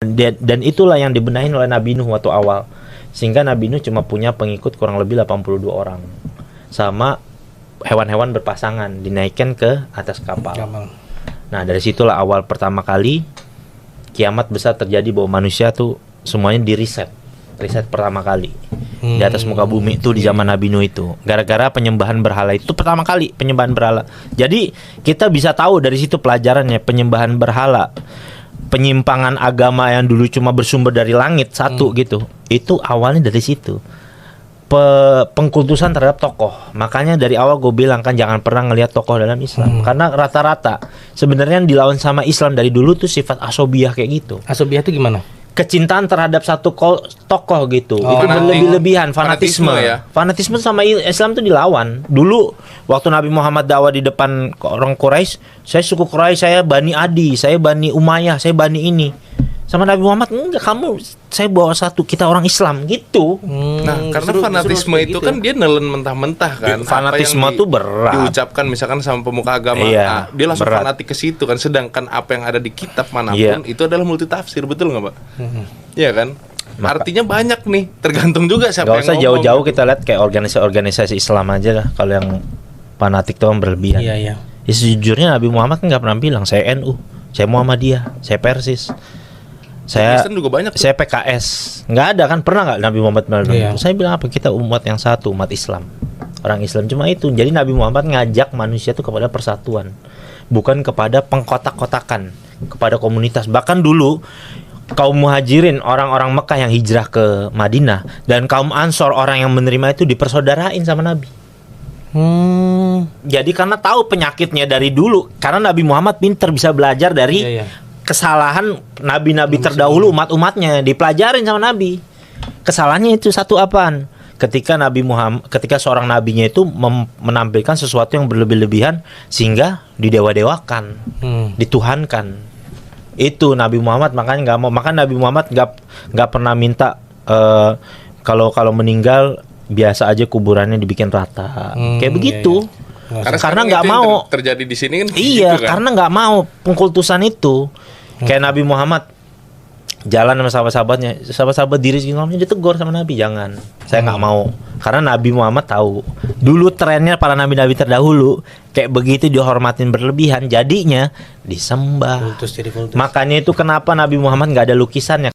Dan itulah yang dibenahin oleh Nabi Nuh waktu awal. Sehingga Nabi Nuh cuma punya pengikut kurang lebih 82 orang. Sama hewan-hewan berpasangan dinaikkan ke atas kapal. Nah, dari situlah awal pertama kali kiamat besar terjadi, bahwa manusia tuh semuanya riset pertama kali di atas muka bumi itu di zaman Nabi Nuh itu. Gara-gara penyembahan berhala itu pertama kali penyembahan berhala. Jadi kita bisa tahu dari situ pelajarannya, penyembahan berhala, penyimpangan agama yang dulu cuma bersumber dari langit satu gitu. Itu awalnya dari situ. Pengkultusan terhadap tokoh. Makanya dari awal gue bilang kan jangan pernah ngelihat tokoh dalam Islam. Karena rata-rata sebenarnya yang dilawan sama Islam dari dulu tuh sifat asobiah kayak gitu. Asobiah itu gimana? Kecintaan terhadap satu tokoh gitu. Itu berlebih-lebihan, fanatisme. Fanatisme sama Islam tuh dilawan. Dulu waktu Nabi Muhammad dakwah di depan orang Quraisy, saya suku Quraisy, saya Bani Adi, saya Bani Umayyah, saya Bani ini. Sama Nabi Muhammad, enggak, kamu saya bawa satu, kita orang Islam gitu. Nah, karena fanatisme itu kan dia nelen mentah-mentah kan. Fanatisme tuh berat. Diucapkan misalkan sama pemuka agama, dia langsung fanatik ke situ kan. Sedangkan apa yang ada di kitab manapun itu adalah multitafsir, betul nggak, Pak? Iya kan? Artinya banyak nih, tergantung juga siapa yang ngomong. Gak usah jauh-jauh kita lihat kayak organisasi Islam aja lah. Kalau yang fanatik tuh berlebihan. Iya. Ya, sejujurnya Nabi Muhammad kan nggak pernah bilang saya NU, saya Muhammadiyah, saya Persis. Saya juga banyak tuh. Saya PKS. Nggak ada kan, pernah nggak Nabi Muhammad bilang itu? Saya bilang apa? Kita umat yang satu, umat Islam. Orang Islam cuma itu. Jadi Nabi Muhammad ngajak manusia itu kepada persatuan, bukan kepada pengkotak-kotakan, kepada komunitas. Bahkan dulu kaum Muhajirin, orang-orang Mekah yang hijrah ke Madinah, dan kaum Ansor, orang yang menerima itu dipersaudarain sama Nabi. Jadi karena tahu penyakitnya dari dulu, karena Nabi Muhammad pinter bisa belajar dari kesalahan nabi-nabi terdahulu, umat-umatnya dipelajarin sama Nabi. Kesalahannya itu satu apaan? Ketika Nabi Muhammad, ketika seorang nabinya itu menampilkan sesuatu yang berlebih-lebihan sehingga didewa-dewakan, dituhankan. Itu Nabi Muhammad makanya nggak mau. Maka Nabi Muhammad nggak pernah minta kalau meninggal biasa aja kuburannya dibikin rata, kayak begitu. Karena nggak mau terjadi di sini kan. Iya, gitu kan? Karena nggak mau pengkultusan itu. Kayak Nabi Muhammad jalan sama sahabat-sahabat diri sendiri, ditegur sama Nabi, jangan. Saya nggak mau. Karena Nabi Muhammad tahu dulu trennya para nabi-nabi terdahulu kayak begitu, dihormatin berlebihan, jadinya disembah. Makanya itu kenapa Nabi Muhammad nggak ada lukisannya.